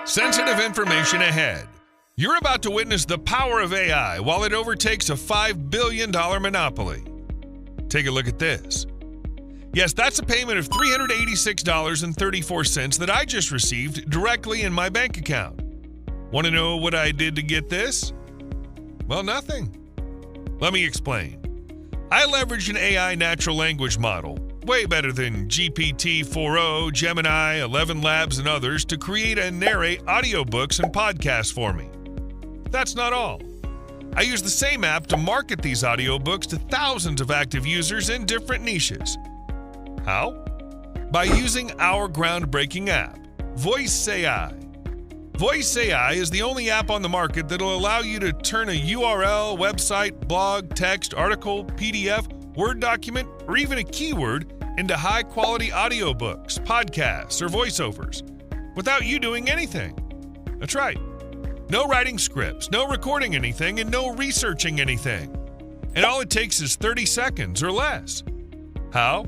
Sensitive information ahead. You're about to witness the power of AI while it overtakes a $5 billion monopoly. Take a look at this. Yes, that's a payment of $386.34 that I just received directly in my bank account. Want to know what I did to get this? Well, nothing. Let me explain. I leveraged an AI natural language model, way better than GPT-4o, Gemini, 11 Labs, and others, to create and narrate audiobooks and podcasts for me. That's not all. I use the same app to market these audiobooks to thousands of active users in different niches. How? By using our groundbreaking app, Voyse AI. Voyse AI is the only app on the market that'll allow you to turn a URL, website, blog, text, article, PDF, Word document, or even a keyword into high-quality audiobooks, podcasts, or voiceovers without you doing anything. That's right. No writing scripts, no recording anything, and no researching anything. And all it takes is 30 seconds or less. How?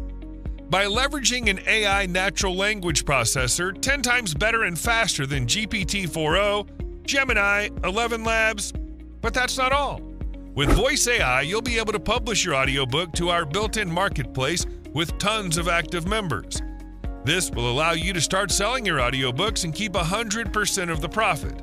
By leveraging an AI natural language processor 10 times better and faster than GPT-4o, Gemini, 11 Labs. But that's not all. With Voyse AI, you'll be able to publish your audiobook to our built-in marketplace with tons of active members. This will allow you to start selling your audiobooks and keep 100% of the profit.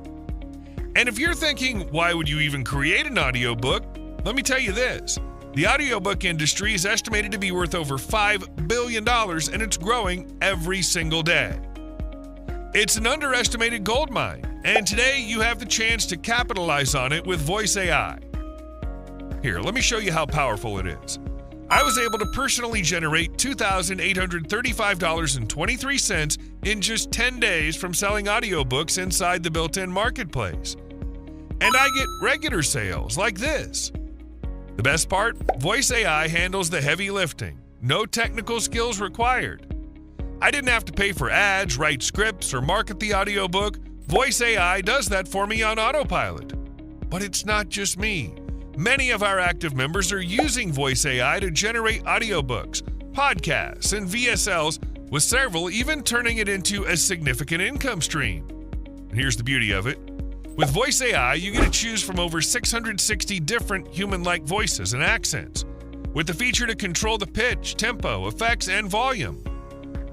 And if you're thinking, why would you even create an audiobook? Let me tell you this. The audiobook industry is estimated to be worth over $5 billion, and it's growing every single day. It's an underestimated gold mine, and today you have the chance to capitalize on it with Voyse AI. Here, let me show you how powerful it is. I was able to personally generate $2,835.23 in just 10 days from selling audiobooks inside the built-in marketplace. And I get regular sales like this. The best part? Voyse AI handles the heavy lifting. No technical skills required. I didn't have to pay for ads, write scripts, or market the audiobook. Voyse AI does that for me on autopilot. But it's not just me. Many of our active members are using Voyse AI to generate audiobooks, podcasts, and VSLs, with several even turning it into a significant income stream. And here's the beauty of it. With Voyse AI, you get to choose from over 660 different human-like voices and accents, with the feature to control the pitch, tempo, effects, and volume.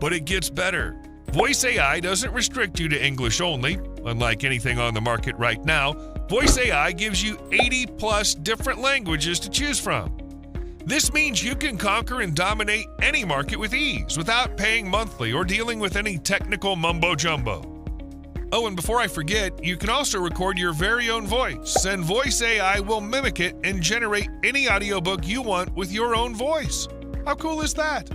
But it gets better. Voyse AI doesn't restrict you to English only. Unlike anything on the market right now, Voyse AI gives you 80+ different languages to choose from. This means you can conquer and dominate any market with ease without paying monthly or dealing with any technical mumbo-jumbo. Oh, and before I forget, you can also record your very own voice, and Voyse AI will mimic it and generate any audiobook you want with your own voice. How cool is that?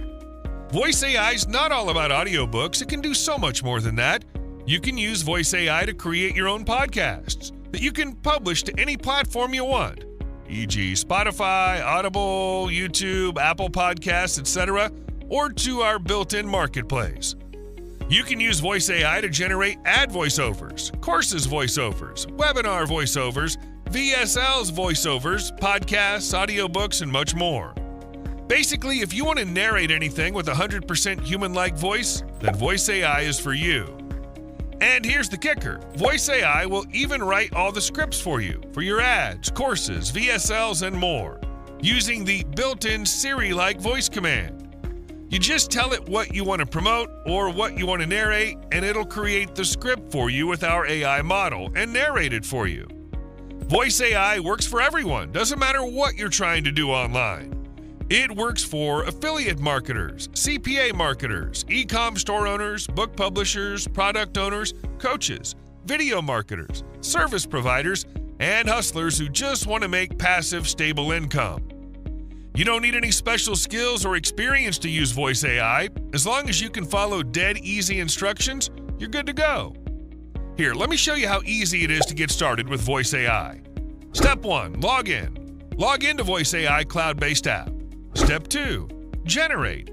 Voyse AI is not all about audiobooks. It can do so much more than that. You can use Voyse AI to create your own podcasts that you can publish to any platform you want, e.g. Spotify, Audible, YouTube, Apple Podcasts, etc., or to our built-in marketplace. You can use Voyse AI to generate ad voiceovers, courses voiceovers, webinar voiceovers, VSLs voiceovers, podcasts, audiobooks, and much more. Basically, if you want to narrate anything with a 100% human-like voice, then Voyse AI is for you. And here's the kicker. Voyse AI will even write all the scripts for you, for your ads, courses, VSLs, and more, using the built-in Siri-like voice command. You just tell it what you want to promote or what you want to narrate, and it'll create the script for you with our AI model and narrate it for you. Voyse AI works for everyone, doesn't matter what you're trying to do online. It works for affiliate marketers, CPA marketers, e-com store owners, book publishers, product owners, coaches, video marketers, service providers, and hustlers who just want to make passive, stable income. You don't need any special skills or experience to use Voyse AI. As long as you can follow dead easy instructions, you're good to go. Here, let me show you how easy it is to get started with Voyse AI. Step 1, log in. Log into Voyse AI cloud-based app. Step 2, generate.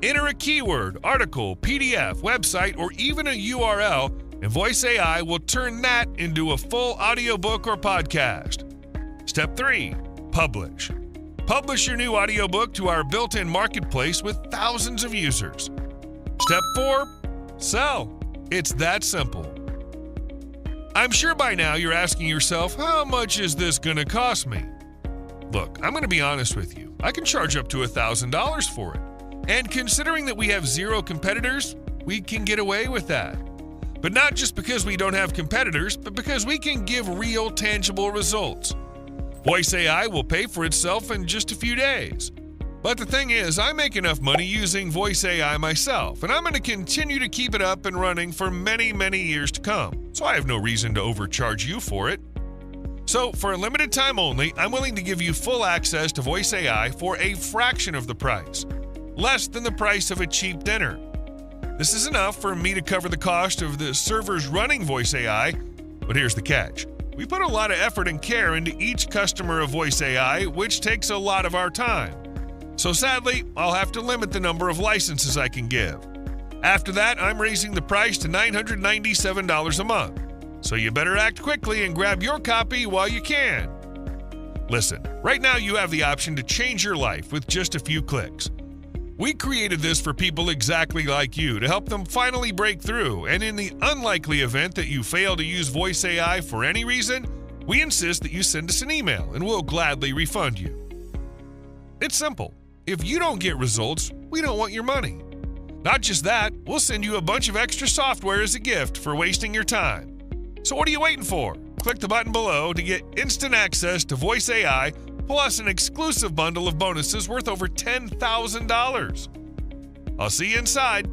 Enter a keyword, article, PDF, website, or even a URL, and Voyse AI will turn that into a full audiobook or podcast. Step 3, publish. Publish your new audiobook to our built-in marketplace with thousands of users. Step 4, sell. It's that simple. I'm sure by now you're asking yourself, how much is this going to cost me? Look, I'm going to be honest with you. I can charge up to $1,000 for it. And considering that we have 0 competitors, we can get away with that. But not just because we don't have competitors, but because we can give real, tangible results. Voyse AI will pay for itself in just a few days. But the thing is, I make enough money using Voyse AI myself, and I'm going to continue to keep it up and running for many, many years to come. So I have no reason to overcharge you for it. So for a limited time only, I'm willing to give you full access to Voyse AI for a fraction of the price, less than the price of a cheap dinner. This is enough for me to cover the cost of the servers running Voyse AI, but here's the catch. We put a lot of effort and care into each customer of Voyse AI, which takes a lot of our time. So sadly, I'll have to limit the number of licenses I can give. After that, I'm raising the price to $997 a month. So you better act quickly and grab your copy while you can. Listen, right now you have the option to change your life with just a few clicks. We created this for people exactly like you to help them finally break through, and in the unlikely event that you fail to use Voyse AI for any reason, we insist that you send us an email and we'll gladly refund you. It's simple. If you don't get results, we don't want your money. Not just that, we'll send you a bunch of extra software as a gift for wasting your time. So what are you waiting for? Click the button below to get instant access to Voyse AI, plus an exclusive bundle of bonuses worth over $10,000. I'll see you inside.